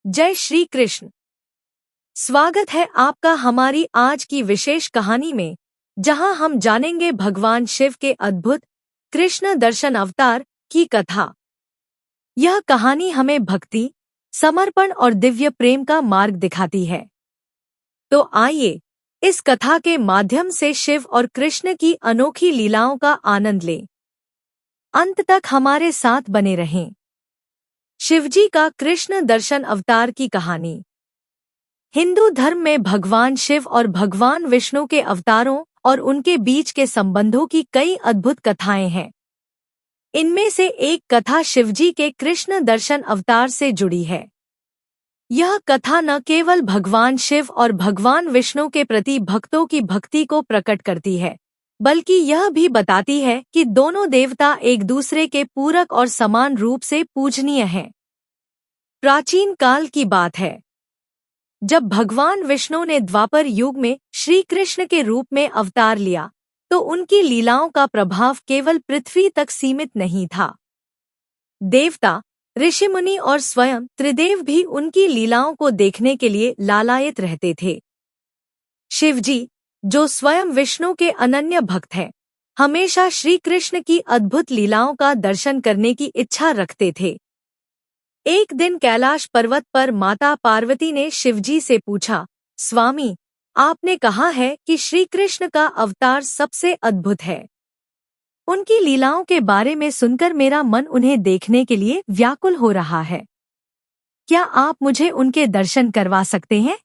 जय श्री कृष्ण। स्वागत है आपका हमारी आज की विशेष कहानी में, जहां हम जानेंगे भगवान शिव के अद्भुत कृष्ण दर्शन अवतार की कथा। यह कहानी हमें भक्ति, समर्पण और दिव्य प्रेम का मार्ग दिखाती है। तो आइए इस कथा के माध्यम से शिव और कृष्ण की अनोखी लीलाओं का आनंद लें। अंत तक हमारे साथ बने रहें। शिवजी का कृष्ण दर्शन अवतार की कहानी। हिंदू धर्म में भगवान शिव और भगवान विष्णु के अवतारों और उनके बीच के संबंधों की कई अद्भुत कथाएं हैं। इनमें से एक कथा शिवजी के कृष्ण दर्शन अवतार से जुड़ी है। यह कथा न केवल भगवान शिव और भगवान विष्णु के प्रति भक्तों की भक्ति को प्रकट करती है, बल्कि यह भी बताती है कि दोनों देवता एक दूसरे के पूरक और समान रूप से पूजनीय हैं। प्राचीन काल की बात है, जब भगवान विष्णु ने द्वापर युग में श्री कृष्ण के रूप में अवतार लिया, तो उनकी लीलाओं का प्रभाव केवल पृथ्वी तक सीमित नहीं था। देवता, ऋषिमुनि और स्वयं त्रिदेव भी उनकी लीलाओं को देखने के लिए लालायित रहते थे। शिवजी, जो स्वयं विष्णु के अनन्य भक्त हैं, हमेशा श्री कृष्ण की अद्भुत लीलाओं का दर्शन करने की इच्छा रखते थे। एक दिन कैलाश पर्वत पर माता पार्वती ने शिवजी से पूछा, स्वामी, आपने कहा है कि श्री कृष्ण का अवतार सबसे अद्भुत है। उनकी लीलाओं के बारे में सुनकर मेरा मन उन्हें देखने के लिए व्याकुल हो रहा है। क्या आप मुझे उनके दर्शन करवा सकते हैं?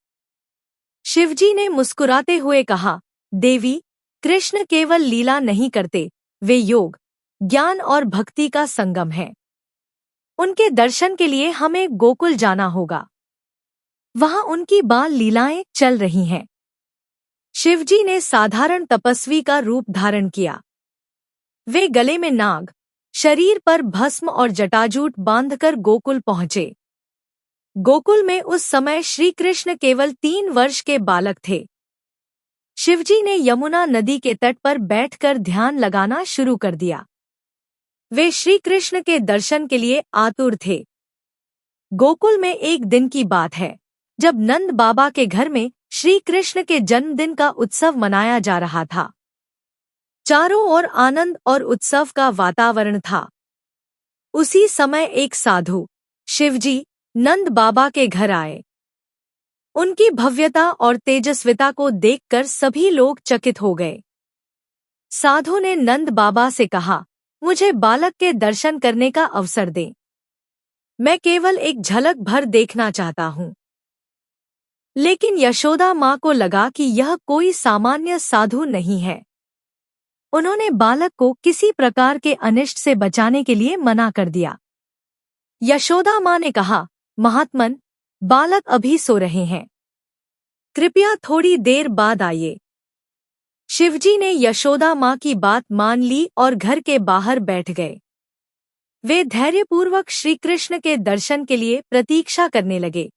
शिवजी ने मुस्कुराते हुए कहा, देवी, कृष्ण केवल लीला नहीं करते, वे योग, ज्ञान और भक्ति का संगम है। उनके दर्शन के लिए हमें गोकुल जाना होगा। वहां उनकी बाल लीलाएं चल रही हैं। शिवजी ने साधारण तपस्वी का रूप धारण किया। वे गले में नाग, शरीर पर भस्म और जटाजूट बांधकर गोकुल पहुंचे। गोकुल में उस समय श्री कृष्ण केवल 3 वर्ष के बालक थे। शिवजी ने यमुना नदी के तट पर बैठकर ध्यान लगाना शुरू कर दिया। वे श्री कृष्ण के दर्शन के लिए आतुर थे। गोकुल में एक दिन की बात है, जब नंद बाबा के घर में श्री कृष्ण के जन्मदिन का उत्सव मनाया जा रहा था। चारों ओर आनंद और उत्सव का वातावरण था। उसी समय एक साधु शिवजी नंद बाबा के घर आए। उनकी भव्यता और तेजस्विता को देखकर सभी लोग चकित हो गए। साधु ने नंद बाबा से कहा, मुझे बालक के दर्शन करने का अवसर दें। मैं केवल एक झलक भर देखना चाहता हूँ। लेकिन यशोदा माँ को लगा कि यह कोई सामान्य साधु नहीं है। उन्होंने बालक को किसी प्रकार के अनिष्ट से बचाने के लिए मना कर दिया। यशोदा माँ ने कहा, महात्मन, बालक अभी सो रहे हैं, कृपया थोड़ी देर बाद आइए। शिवजी ने यशोदा माँ की बात मान ली और घर के बाहर बैठ गए। वे धैर्यपूर्वक श्री कृष्ण के दर्शन के लिए प्रतीक्षा करने लगे।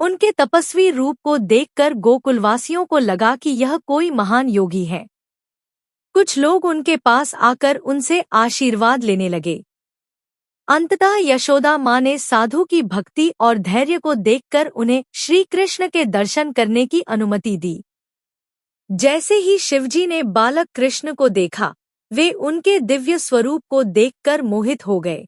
उनके तपस्वी रूप को देखकर गोकुलवासियों को लगा कि यह कोई महान योगी है। कुछ लोग उनके पास आकर उनसे आशीर्वाद लेने लगे। अंततः यशोदा माँ ने साधु की भक्ति और धैर्य को देखकर उन्हें श्री कृष्ण के दर्शन करने की अनुमति दी। जैसे ही शिवजी ने बालक कृष्ण को देखा, वे उनके दिव्य स्वरूप को देखकर मोहित हो गए।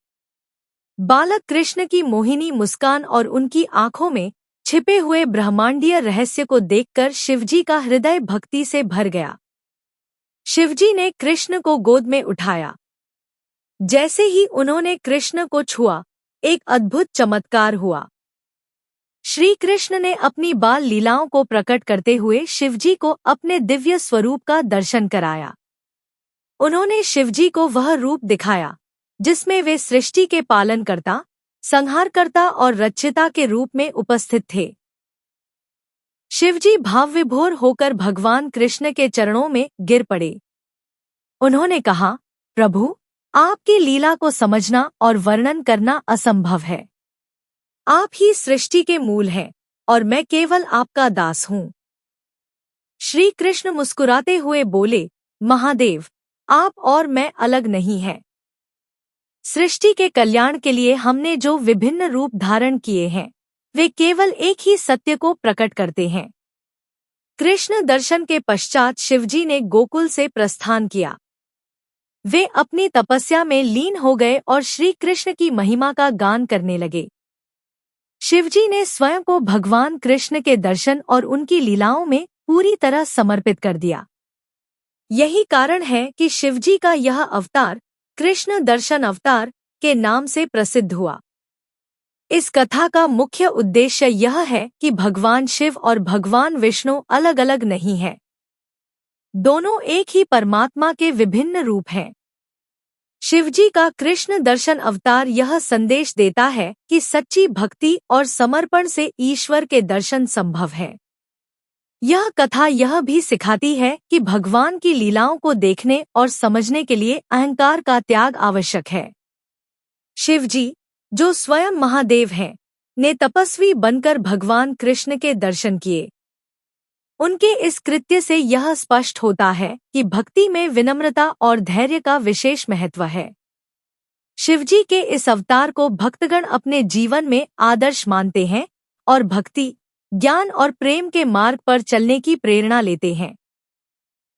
बालक कृष्ण की मोहिनी मुस्कान और उनकी आंखों में छिपे हुए ब्रह्मांडीय रहस्य को देखकर शिवजी का हृदय भक्ति से भर गया। शिवजी ने कृष्ण को गोद में उठाया। जैसे ही उन्होंने कृष्ण को छुआ, एक अद्भुत चमत्कार हुआ। श्री कृष्ण ने अपनी बाल लीलाओं को प्रकट करते हुए शिवजी को अपने दिव्य स्वरूप का दर्शन कराया। उन्होंने शिवजी को वह रूप दिखाया जिसमें वे सृष्टि के पालनकर्ता, संहारकर्ता और रक्षिता के रूप में उपस्थित थे। शिवजी भावविभोर होकर भगवान कृष्ण के चरणों में गिर पड़े। उन्होंने कहा, प्रभु, आपकी लीला को समझना और वर्णन करना असंभव है। आप ही सृष्टि के मूल हैं और मैं केवल आपका दास हूँ। श्री कृष्ण मुस्कुराते हुए बोले, महादेव, आप और मैं अलग नहीं हैं। सृष्टि के कल्याण के लिए हमने जो विभिन्न रूप धारण किए हैं, वे केवल एक ही सत्य को प्रकट करते हैं। कृष्ण दर्शन के पश्चात शिवजी ने गोकुल से प्रस्थान किया। वे अपनी तपस्या में लीन हो गए और श्री कृष्ण की महिमा का गान करने लगे। शिवजी ने स्वयं को भगवान कृष्ण के दर्शन और उनकी लीलाओं में पूरी तरह समर्पित कर दिया। यही कारण है कि शिवजी का यह अवतार कृष्ण दर्शन अवतार के नाम से प्रसिद्ध हुआ। इस कथा का मुख्य उद्देश्य यह है कि भगवान शिव और भगवान विष्णु अलग अलग नहीं हैं। दोनों एक ही परमात्मा के विभिन्न रूप हैं। शिवजी का कृष्ण दर्शन अवतार यह संदेश देता है कि सच्ची भक्ति और समर्पण से ईश्वर के दर्शन संभव है। यह कथा यह भी सिखाती है कि भगवान की लीलाओं को देखने और समझने के लिए अहंकार का त्याग आवश्यक है। शिवजी, जो स्वयं महादेव हैं, ने तपस्वी बनकर भगवान कृष्ण के दर्शन किए। उनके इस कृत्य से यह स्पष्ट होता है कि भक्ति में विनम्रता और धैर्य का विशेष महत्व है। शिवजी के इस अवतार को भक्तगण अपने जीवन में आदर्श मानते हैं और भक्ति, ज्ञान और प्रेम के मार्ग पर चलने की प्रेरणा लेते हैं।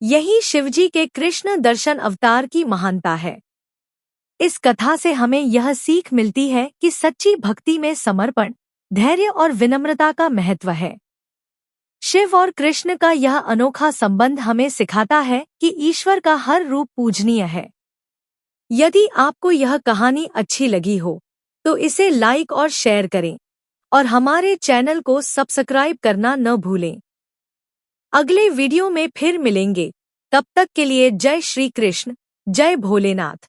यही शिवजी के कृष्ण दर्शन अवतार की महानता है। इस कथा से हमें यह सीख मिलती है कि सच्ची भक्ति में समर्पण, धैर्य और विनम्रता का महत्व है। शिव और कृष्ण का यह अनोखा संबंध हमें सिखाता है कि ईश्वर का हर रूप पूजनीय है। यदि आपको यह कहानी अच्छी लगी हो तो इसे लाइक और शेयर करें और हमारे चैनल को सब्सक्राइब करना न भूलें। अगले वीडियो में फिर मिलेंगे। तब तक के लिए जय श्री कृष्ण, जय भोलेनाथ।